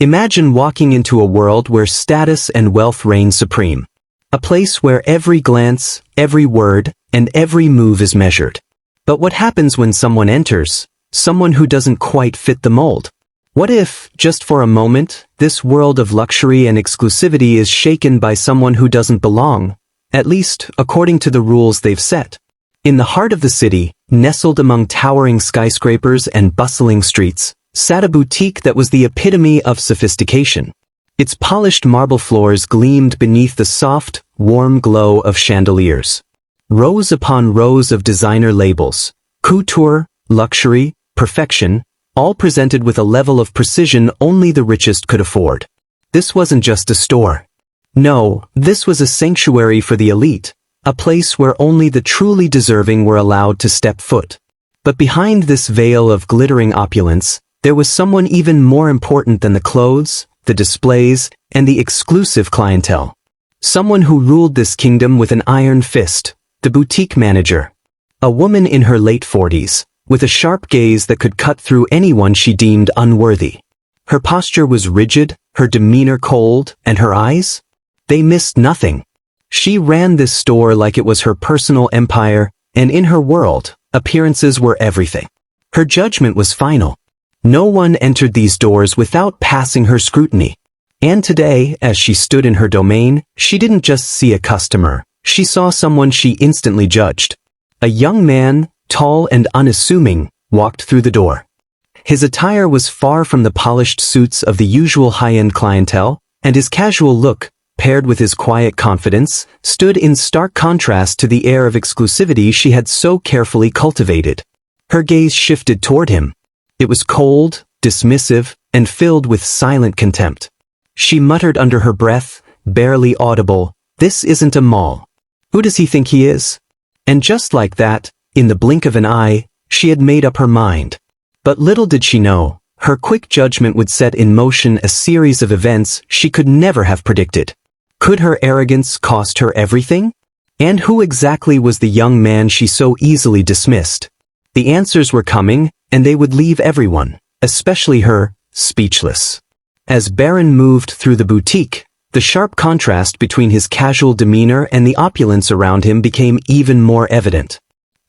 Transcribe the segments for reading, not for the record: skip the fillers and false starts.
Imagine walking into a world where status and wealth reign supreme. A place where every glance, every word, and every move is measured. But what happens when someone enters? Someone who doesn't quite fit the mold? What if, just for a moment, this world of luxury and exclusivity is shaken by someone who doesn't belong, at least according to the rules they've set? In the heart of the city, nestled among towering skyscrapers and bustling streets, sat a boutique that was the epitome of sophistication. Its polished marble floors gleamed beneath the soft, warm glow of chandeliers. Rows upon rows of designer labels, couture, luxury, perfection, all presented with a level of precision only the richest could afford. This wasn't just a store. No, this was a sanctuary for the elite, a place where only the truly deserving were allowed to step foot. But behind this veil of glittering opulence, there was someone even more important than the clothes, the displays, and the exclusive clientele. Someone who ruled this kingdom with an iron fist, the boutique manager. A woman in her late 40s, with a sharp gaze that could cut through anyone she deemed unworthy. Her posture was rigid, her demeanor cold, and her eyes? They missed nothing. She ran this store like it was her personal empire, and in her world, appearances were everything. Her judgment was final. No one entered these doors without passing her scrutiny. And today, as she stood in her domain, she didn't just see a customer. She saw someone she instantly judged. A young man, tall and unassuming, walked through the door. His attire was far from the polished suits of the usual high-end clientele, and his casual look, paired with his quiet confidence, stood in stark contrast to the air of exclusivity she had so carefully cultivated. Her gaze shifted toward him. It was cold, dismissive, and filled with silent contempt. She muttered under her breath, barely audible, "This isn't a mall. Who does he think he is?" And just like that, in the blink of an eye, she had made up her mind. But little did she know, her quick judgment would set in motion a series of events she could never have predicted. Could her arrogance cost her everything? And who exactly was the young man she so easily dismissed? The answers were coming, and they would leave everyone, especially her, speechless. As Barron moved through the boutique, the sharp contrast between his casual demeanor and the opulence around him became even more evident.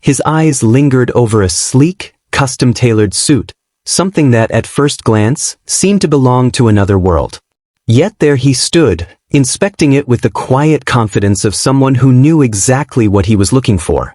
His eyes lingered over a sleek, custom-tailored suit, something that at first glance seemed to belong to another world. Yet there he stood, inspecting it with the quiet confidence of someone who knew exactly what he was looking for.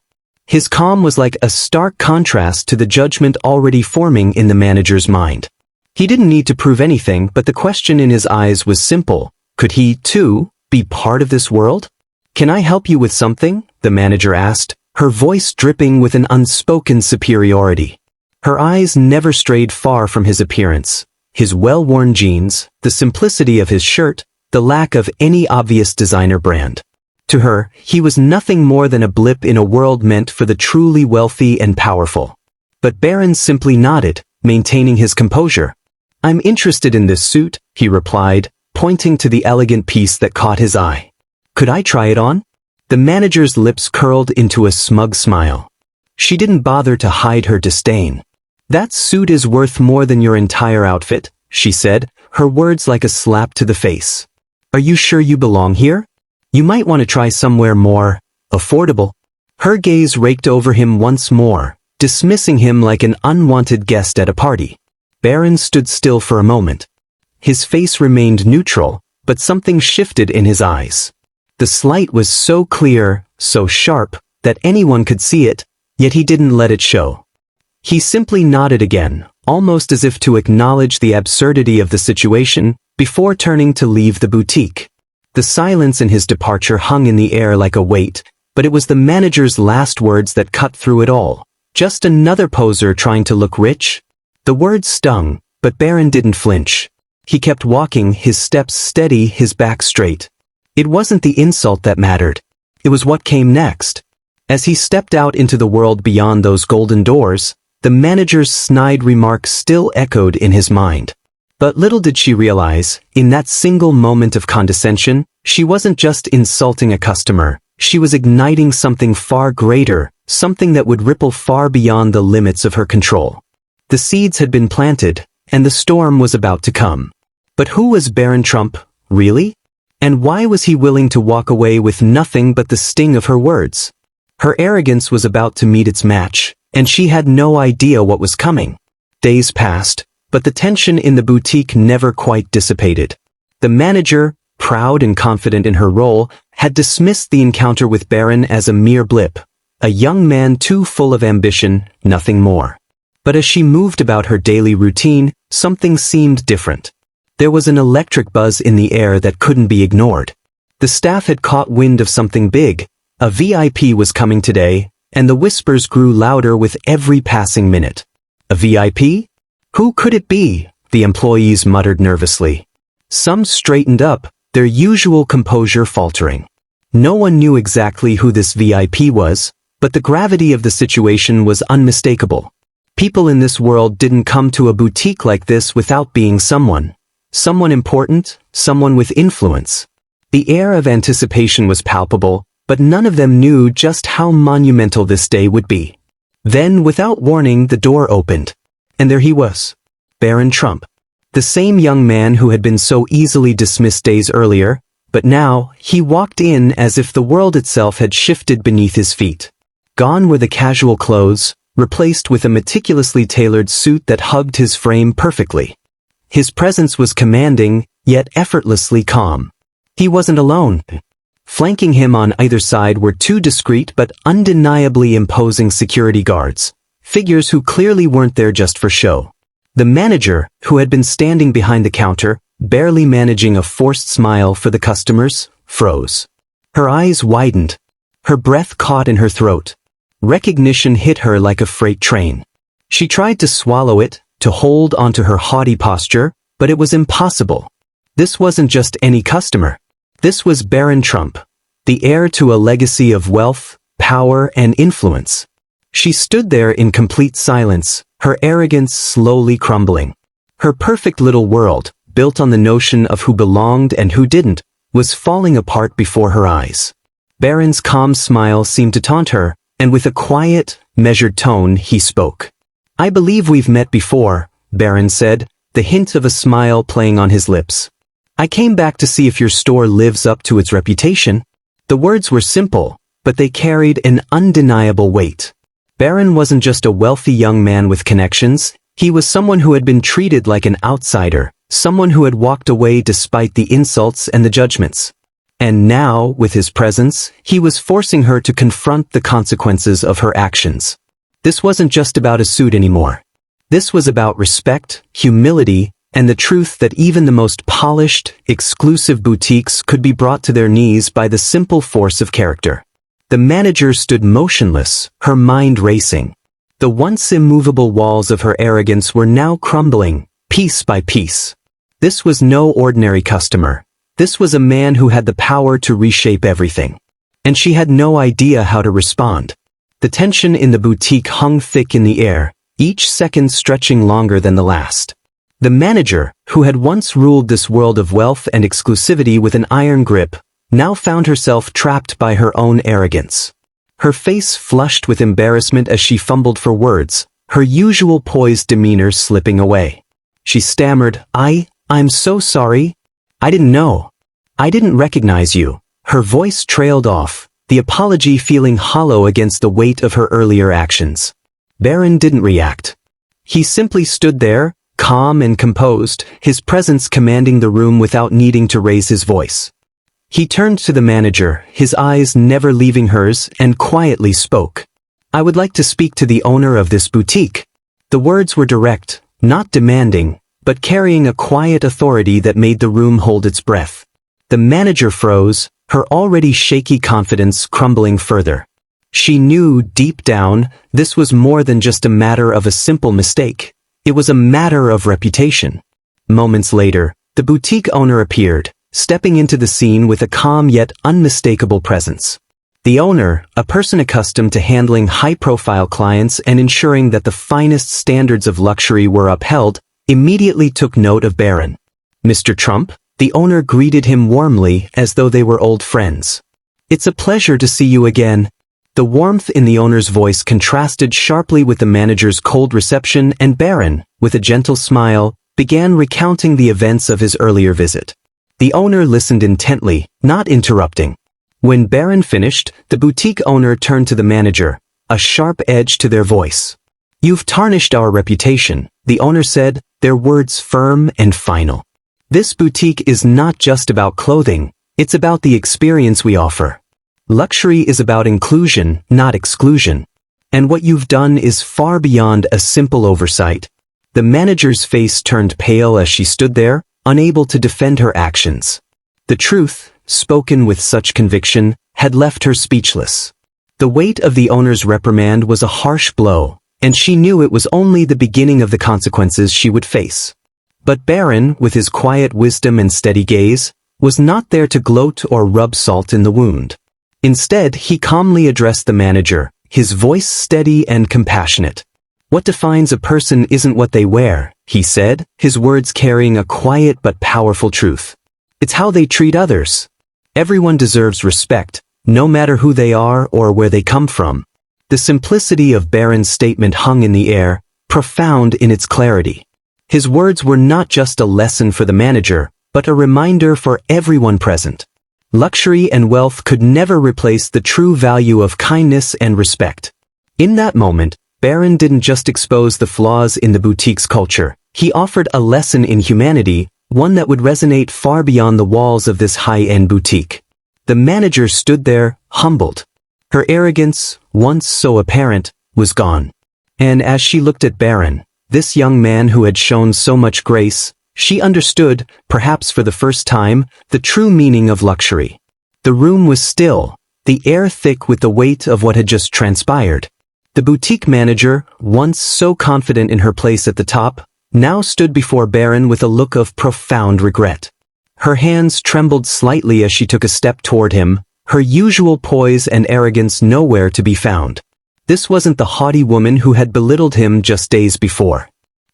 His calm was like a stark contrast to the judgment already forming in the manager's mind. He didn't need to prove anything, but the question in his eyes was simple. Could he, too, be part of this world? "Can I help you with something?" the manager asked, her voice dripping with an unspoken superiority. Her eyes never strayed far from his appearance. His well-worn jeans, the simplicity of his shirt, the lack of any obvious designer brand. To her, he was nothing more than a blip in a world meant for the truly wealthy and powerful. But Barron simply nodded, maintaining his composure. "I'm interested in this suit," he replied, pointing to the elegant piece that caught his eye. "Could I try it on?" The manager's lips curled into a smug smile. She didn't bother to hide her disdain. "That suit is worth more than your entire outfit," she said, her words like a slap to the face. "Are you sure you belong here? You might want to try somewhere more affordable." Her gaze raked over him once more, dismissing him like an unwanted guest at a party. Barron stood still for a moment. His face remained neutral, but something shifted in his eyes. The slight was so clear, so sharp, that anyone could see it, yet he didn't let it show. He simply nodded again, almost as if to acknowledge the absurdity of the situation, before turning to leave the boutique. The silence in his departure hung in the air like a weight, but it was the manager's last words that cut through it all. "Just another poser trying to look rich?" The words stung, but Barron didn't flinch. He kept walking, his steps steady, his back straight. It wasn't the insult that mattered. It was what came next. As he stepped out into the world beyond those golden doors, the manager's snide remark still echoed in his mind. But little did she realize, in that single moment of condescension, she wasn't just insulting a customer, she was igniting something far greater, something that would ripple far beyond the limits of her control. The seeds had been planted, and the storm was about to come. But who was Baron Trump, really? And why was he willing to walk away with nothing but the sting of her words? Her arrogance was about to meet its match, and she had no idea what was coming. Days passed, but the tension in the boutique never quite dissipated. The manager, proud and confident in her role, had dismissed the encounter with Barron as a mere blip, a young man too full of ambition, nothing more. But as she moved about her daily routine, something seemed different. There was an electric buzz in the air that couldn't be ignored. The staff had caught wind of something big. A VIP was coming today, and the whispers grew louder with every passing minute. A VIP? Who could it be? The employees muttered nervously. Some straightened up, their usual composure faltering. No one knew exactly who this VIP was, but the gravity of the situation was unmistakable. People in this world didn't come to a boutique like this without being someone. Someone important, someone with influence. The air of anticipation was palpable, but none of them knew just how monumental this day would be. Then, without warning, the door opened. And there he was. Baron Trump. The same young man who had been so easily dismissed days earlier, but now, he walked in as if the world itself had shifted beneath his feet. Gone were the casual clothes, replaced with a meticulously tailored suit that hugged his frame perfectly. His presence was commanding, yet effortlessly calm. He wasn't alone. Flanking him on either side were two discreet but undeniably imposing security guards, figures who clearly weren't there just for show. The manager, who had been standing behind the counter, barely managing a forced smile for the customers, froze. Her eyes widened. Her breath caught in her throat. Recognition hit her like a freight train. She tried to swallow it, to hold onto her haughty posture, but it was impossible. This wasn't just any customer. This was Baron Trump, the heir to a legacy of wealth, power, and influence. She stood there in complete silence, her arrogance slowly crumbling. Her perfect little world, built on the notion of who belonged and who didn't, was falling apart before her eyes. Baron's calm smile seemed to taunt her, and with a quiet, measured tone, he spoke. "I believe we've met before," Barron said, the hint of a smile playing on his lips. "I came back to see if your store lives up to its reputation." The words were simple, but they carried an undeniable weight. Barron wasn't just a wealthy young man with connections, he was someone who had been treated like an outsider, someone who had walked away despite the insults and the judgments. And now, with his presence, he was forcing her to confront the consequences of her actions. This wasn't just about a suit anymore. This was about respect, humility, and the truth that even the most polished, exclusive boutiques could be brought to their knees by the simple force of character. The manager stood motionless, her mind racing. The once immovable walls of her arrogance were now crumbling, piece by piece. This was no ordinary customer. This was a man who had the power to reshape everything. And she had no idea how to respond. The tension in the boutique hung thick in the air, each second stretching longer than the last. The manager, who had once ruled this world of wealth and exclusivity with an iron grip, now found herself trapped by her own arrogance. Her face flushed with embarrassment as she fumbled for words, her usual poised demeanor slipping away. She stammered, I'm so sorry. I didn't know. I didn't recognize you." Her voice trailed off, the apology feeling hollow against the weight of her earlier actions. Barron didn't react. He simply stood there, calm and composed, his presence commanding the room without needing to raise his voice. He turned to the manager, his eyes never leaving hers, and quietly spoke. "I would like to speak to the owner of this boutique." The words were direct, not demanding, but carrying a quiet authority that made the room hold its breath. The manager froze, her already shaky confidence crumbling further. She knew, deep down, this was more than just a matter of a simple mistake. It was a matter of reputation. Moments later, the boutique owner appeared, stepping into the scene with a calm yet unmistakable presence. The owner, a person accustomed to handling high-profile clients and ensuring that the finest standards of luxury were upheld, immediately took note of Barron. "Mr. Trump?" The owner greeted him warmly as though they were old friends. "It's a pleasure to see you again." The warmth in the owner's voice contrasted sharply with the manager's cold reception, and Barron, with a gentle smile, began recounting the events of his earlier visit. The owner listened intently, not interrupting. When Barron finished, the boutique owner turned to the manager, a sharp edge to their voice. "You've tarnished our reputation," the owner said, their words firm and final. "This boutique is not just about clothing, it's about the experience we offer. Luxury is about inclusion, not exclusion. And what you've done is far beyond a simple oversight." The manager's face turned pale as she stood there, unable to defend her actions. The truth, spoken with such conviction, had left her speechless. The weight of the owner's reprimand was a harsh blow, and she knew it was only the beginning of the consequences she would face. But Barron, with his quiet wisdom and steady gaze, was not there to gloat or rub salt in the wound. Instead, he calmly addressed the manager, his voice steady and compassionate. "What defines a person isn't what they wear," he said, his words carrying a quiet but powerful truth. "It's how they treat others. Everyone deserves respect, no matter who they are or where they come from." The simplicity of Barron's statement hung in the air, profound in its clarity. His words were not just a lesson for the manager, but a reminder for everyone present. Luxury and wealth could never replace the true value of kindness and respect. In that moment, Barron didn't just expose the flaws in the boutique's culture, he offered a lesson in humanity, one that would resonate far beyond the walls of this high-end boutique. The manager stood there, humbled. Her arrogance, once so apparent, was gone. And as she looked at Barron, this young man who had shown so much grace, she understood, perhaps for the first time, the true meaning of luxury. The room was still, the air thick with the weight of what had just transpired. The boutique manager, once so confident in her place at the top, now stood before Barron with a look of profound regret. Her hands trembled slightly as she took a step toward him, her usual poise and arrogance nowhere to be found. This wasn't the haughty woman who had belittled him just days before.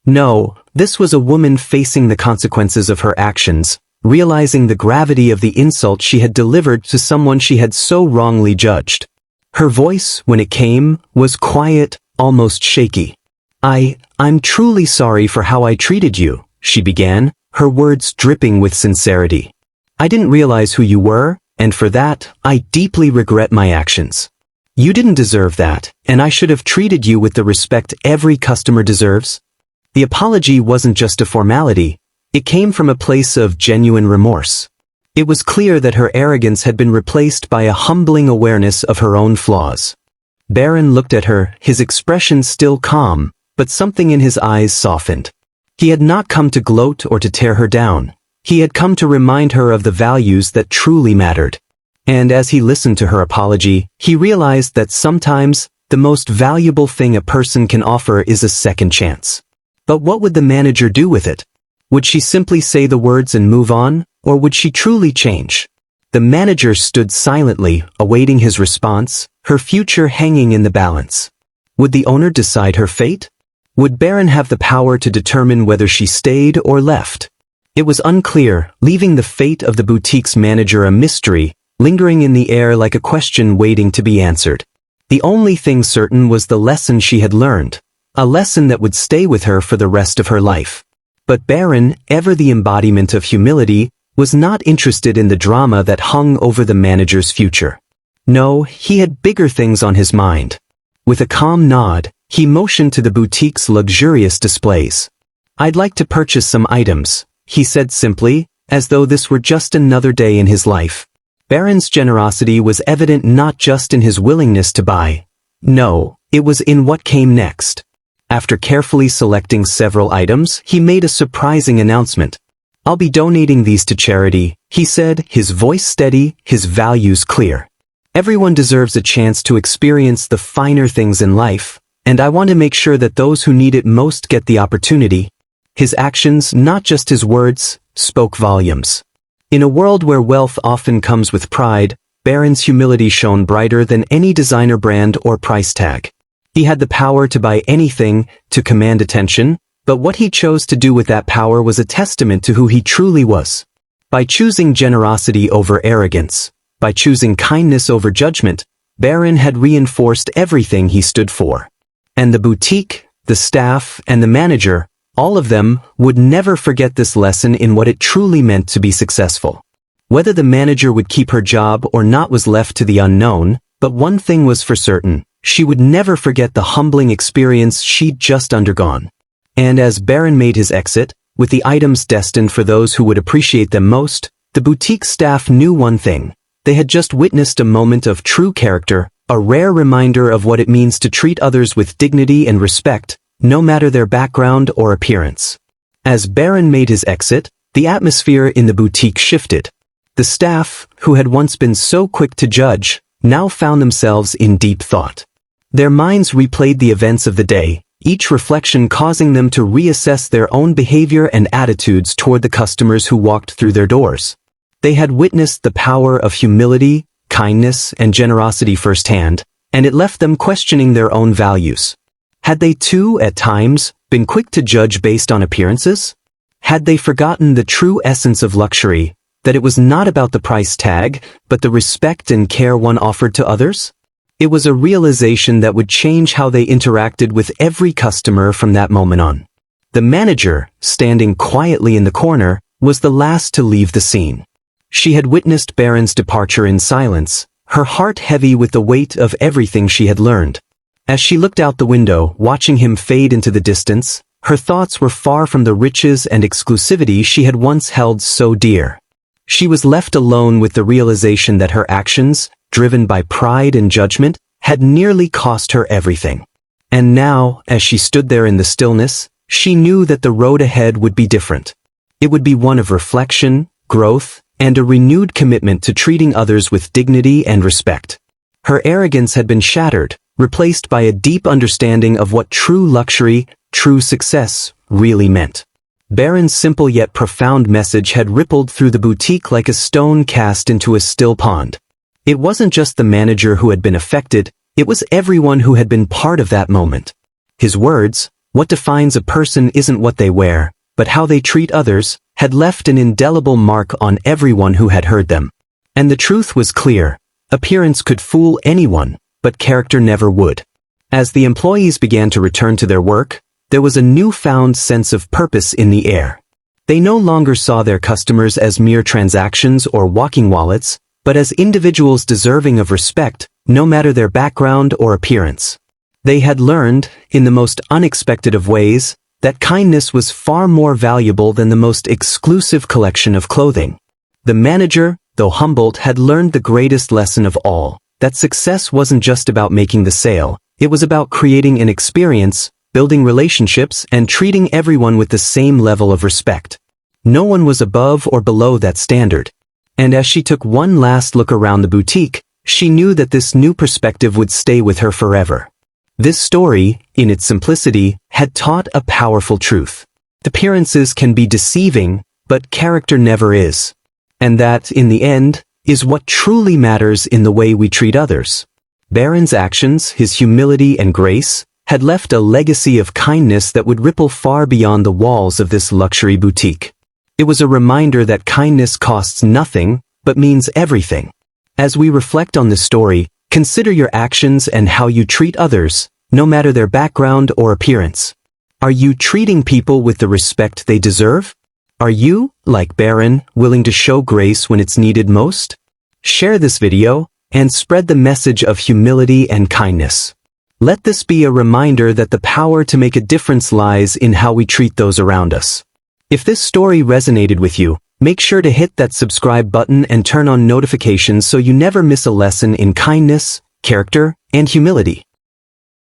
No, this was a woman facing the consequences of her actions, realizing the gravity of the insult she had delivered to someone she had so wrongly judged. Her voice, when it came, was quiet, almost shaky. I'm truly sorry for how I treated you," she began, her words dripping with sincerity. "I didn't realize who you were, and for that, I deeply regret my actions. You didn't deserve that, and I should have treated you with the respect every customer deserves." The apology wasn't just a formality, it came from a place of genuine remorse. It was clear that her arrogance had been replaced by a humbling awareness of her own flaws. Barron looked at her, his expression still calm, but something in his eyes softened. He had not come to gloat or to tear her down. He had come to remind her of the values that truly mattered. And as he listened to her apology, he realized that sometimes, the most valuable thing a person can offer is a second chance. But what would the manager do with it? Would she simply say the words and move on, or would she truly change? The manager stood silently, awaiting his response, her future hanging in the balance. Would the owner decide her fate? Would Barron have the power to determine whether she stayed or left? It was unclear, leaving the fate of the boutique's manager a mystery, lingering in the air like a question waiting to be answered. The only thing certain was the lesson she had learned, a lesson that would stay with her for the rest of her life. But Barron, ever the embodiment of humility, was not interested in the drama that hung over the manager's future. No, he had bigger things on his mind. With a calm nod, he motioned to the boutique's luxurious displays. "I'd like to purchase some items," he said simply, as though this were just another day in his life. Barron's generosity was evident not just in his willingness to buy. No, it was in what came next. After carefully selecting several items, he made a surprising announcement. "I'll be donating these to charity," he said, his voice steady, his values clear. "Everyone deserves a chance to experience the finer things in life, and I want to make sure that those who need it most get the opportunity." His actions, not just his words, spoke volumes. In a world where wealth often comes with pride, Barron's humility shone brighter than any designer brand or price tag. He had the power to buy anything, to command attention, but what he chose to do with that power was a testament to who he truly was. By choosing generosity over arrogance, by choosing kindness over judgment, Barron had reinforced everything he stood for. And the boutique, the staff, and the manager, All of them would never forget this lesson in what it truly meant to be successful. Whether the manager would keep her job or not was left to the unknown, but one thing was for certain: she would never forget the humbling experience she'd just undergone. And as Barron made his exit, with the items destined for those who would appreciate them most, the boutique staff knew one thing: they had just witnessed a moment of true character, a rare reminder of what it means to treat others with dignity and respect, no matter their background or appearance. As Barron made his exit, the atmosphere in the boutique shifted. The staff, who had once been so quick to judge, now found themselves in deep thought. Their minds replayed the events of the day, each reflection causing them to reassess their own behavior and attitudes toward the customers who walked through their doors. They had witnessed the power of humility, kindness, and generosity firsthand, and it left them questioning their own values. Had they too, at times, been quick to judge based on appearances? Had they forgotten the true essence of luxury, that it was not about the price tag, but the respect and care one offered to others? It was a realization that would change how they interacted with every customer from that moment on. The manager, standing quietly in the corner, was the last to leave the scene. She had witnessed Barron's departure in silence, her heart heavy with the weight of everything she had learned. As she looked out the window, watching him fade into the distance, her thoughts were far from the riches and exclusivity she had once held so dear. She was left alone with the realization that her actions, driven by pride and judgment, had nearly cost her everything. And now, as she stood there in the stillness, she knew that the road ahead would be different. It would be one of reflection, growth, and a renewed commitment to treating others with dignity and respect. Her arrogance had been shattered, replaced by a deep understanding of what true luxury, true success, really meant. Barron's simple yet profound message had rippled through the boutique like a stone cast into a still pond. It wasn't just the manager who had been affected, it was everyone who had been part of that moment. His words, "What defines a person isn't what they wear, but how they treat others," had left an indelible mark on everyone who had heard them. And the truth was clear: appearance could fool anyone, but character never would. As the employees began to return to their work, there was a newfound sense of purpose in the air. They no longer saw their customers as mere transactions or walking wallets, but as individuals deserving of respect, no matter their background or appearance. They had learned, in the most unexpected of ways, that kindness was far more valuable than the most exclusive collection of clothing. The manager, though humbled, had learned the greatest lesson of all: that success wasn't just about making the sale, it was about creating an experience, building relationships, and treating everyone with the same level of respect. No one was above or below that standard. And as she took one last look around the boutique, she knew that this new perspective would stay with her forever. This story, in its simplicity, had taught a powerful truth. Appearances can be deceiving, but character never is. And that, in the end, is what truly matters in the way we treat others. Barron's actions, his humility and grace, had left a legacy of kindness that would ripple far beyond the walls of this luxury boutique. It was a reminder that kindness costs nothing, but means everything. As we reflect on this story, consider your actions and how you treat others, no matter their background or appearance. Are you treating people with the respect they deserve? Are you, like Barron, willing to show grace when it's needed most? Share this video, and spread the message of humility and kindness. Let this be a reminder that the power to make a difference lies in how we treat those around us. If this story resonated with you, make sure to hit that subscribe button and turn on notifications so you never miss a lesson in kindness, character, and humility.